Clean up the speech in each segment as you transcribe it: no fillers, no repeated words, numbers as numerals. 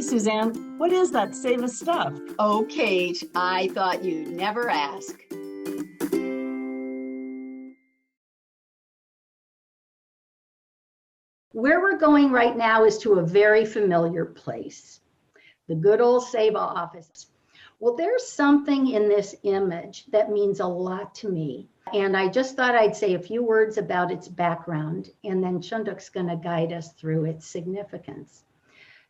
Suzanne. What is that Seva stuff? Oh, Kate, I thought you'd never ask. Where we're going right now is to a very familiar place, the good old Seva office. Well, there's something in this image that means a lot to me. And I just thought I'd say a few words about its background, and then Chunduk's going to guide us through its significance.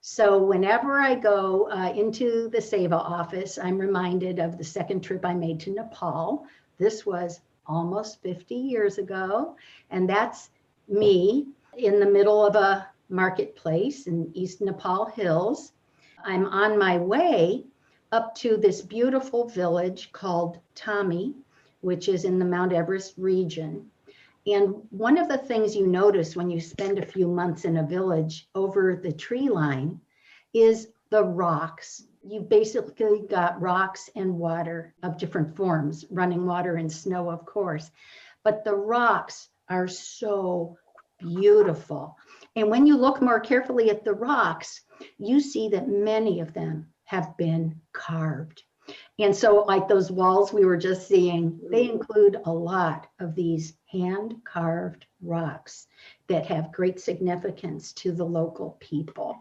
So whenever I go into the Seva office, I'm reminded of the second trip I made to Nepal. This was almost 50 years ago, and that's me in the middle of a marketplace in East Nepal Hills. I'm on my way up to this beautiful village called Tami, which is in the Mount Everest region. And one of the things you notice when you spend a few months in a village over the tree line is the rocks. You've basically got rocks and water of different forms, running water and snow, of course. But the rocks are so beautiful. And when you look more carefully at the rocks, you see that many of them have been carved. And so like those walls we were just seeing, they include a lot of these hand-carved rocks that have great significance to the local people.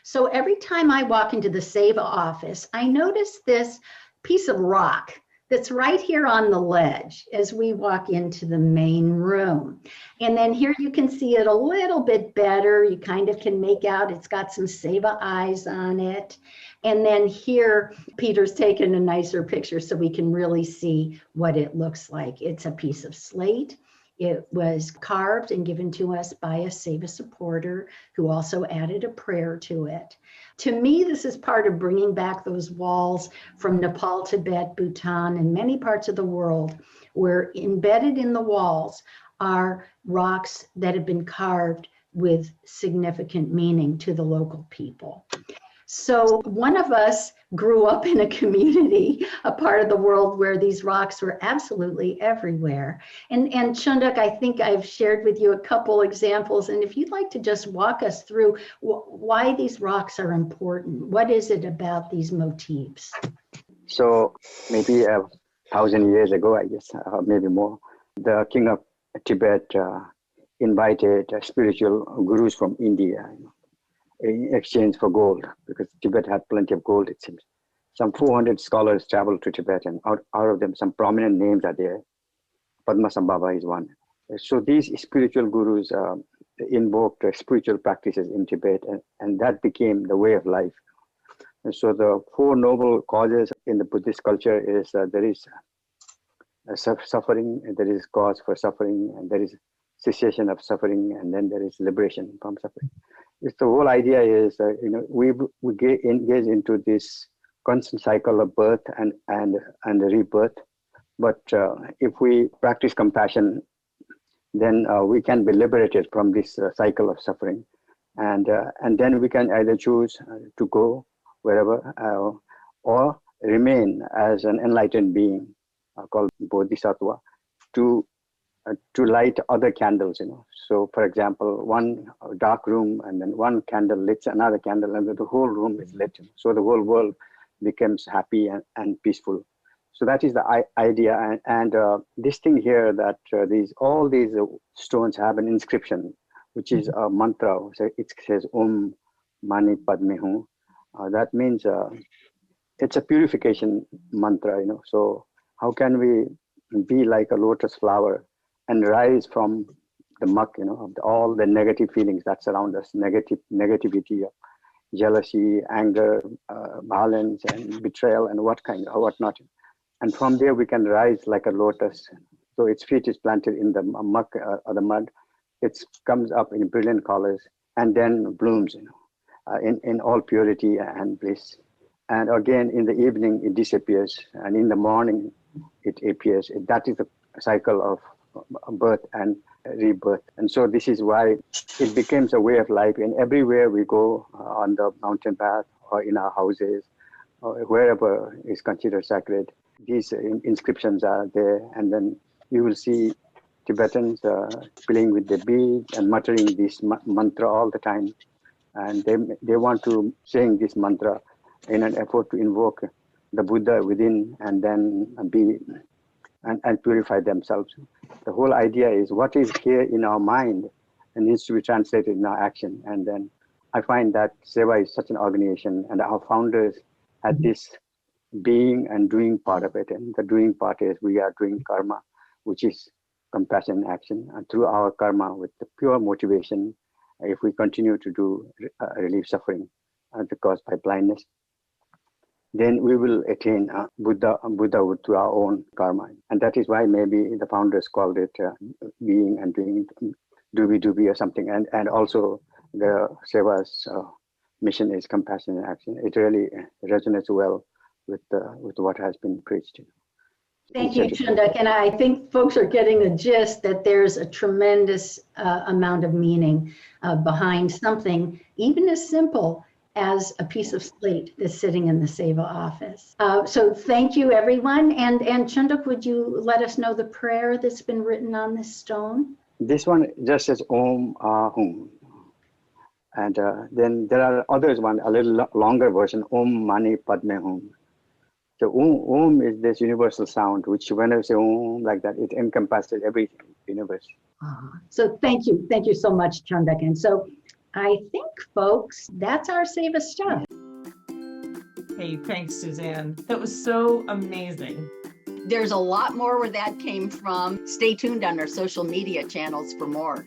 So every time I walk into the Seva office, I notice this piece of rock that's right here on the ledge as we walk into the main room. And then here you can see it a little bit better. You kind of can make out it's got some Seva eyes on it. And then here, Peter's taken a nicer picture so we can really see what it looks like. It's a piece of slate. It was carved and given to us by a Seva supporter who also added a prayer to it. To me, this is part of bringing back those walls from Nepal, Tibet, Bhutan, and many parts of the world, where embedded in the walls are rocks that have been carved with significant meaning to the local people. So one of us grew up in a community, a part of the world where these rocks were absolutely everywhere. And Chunduk, I think I've shared with you a couple examples. And if you'd like to just walk us through why these rocks are important, what is it about these motifs? So maybe 1,000 years ago, I guess, maybe more, the king of Tibet invited spiritual gurus from India, in exchange for gold, because Tibet had plenty of gold, it seems. Some 400 scholars traveled to Tibet, and out of them, some prominent names are there. Padmasambhava is one. So these spiritual gurus invoked spiritual practices in Tibet, and that became the way of life. And so the four noble causes in the Buddhist culture is there is suffering, and there is cause for suffering, and there is cessation of suffering, and then there is liberation from suffering. It's the whole idea is, we engage into this constant cycle of birth and rebirth. But if we practice compassion, then we can be liberated from this cycle of suffering, and then we can either choose to go wherever or remain as an enlightened being called Bodhisattva to light other candles, So for example, one dark room and then one candle lights another candle and the whole room is lit. So the whole world becomes happy and peaceful. So that is the idea. And this thing here that all these stones have an inscription, which is a mantra. So it says Om Mani Padme Hum. That means it's a purification mantra, So how can we be like a lotus flower and rise from the muck, of all the negative feelings that surround us, negativity, jealousy, anger, violence, and betrayal, and whatnot. And from there we can rise like a lotus. So its feet is planted in the muck or the mud. It comes up in brilliant colors and then blooms, in all purity and bliss. And again, in the evening, it disappears, and in the morning, it appears. That is the cycle of birth and rebirth. And so this is why it becomes a way of life. And everywhere we go on the mountain path or in our houses or wherever is considered sacred, these inscriptions are there. And then you will see Tibetans playing with the beads and muttering this mantra all the time. and they want to sing this mantra in an effort to invoke the Buddha within, and then be and purify themselves. The whole idea is what is here in our mind and needs to be translated in our action. And then I find that Seva is such an organization, and our founders had this being and doing part of it. And the doing part is we are doing karma, which is compassion action. And through our karma, with the pure motivation, if we continue to do relieve suffering caused by blindness, then we will attain Buddhahood through our own karma. And that is why maybe the founders called it being and doing, doobie or something. And also the Seva's mission is compassion and action. It really resonates well with what has been preached. Thank you, Chundak. And I think folks are getting the gist that there's a tremendous amount of meaning behind something, even as simple as a piece of slate that's sitting in the Seva office. So thank you, everyone. And Chundak, would you let us know the prayer that's been written on this stone? This one just says Om Hum. And then there are others, one a little longer version, Om Mani Padme Hum. So Om is this universal sound, which whenever you say Om like that, it encompasses everything, universe. So thank you so much, Chundak. And so I think, folks, that's our Seva Stuff. Hey, thanks, Suzanne. That was so amazing. There's a lot more where that came from. Stay tuned on our social media channels for more.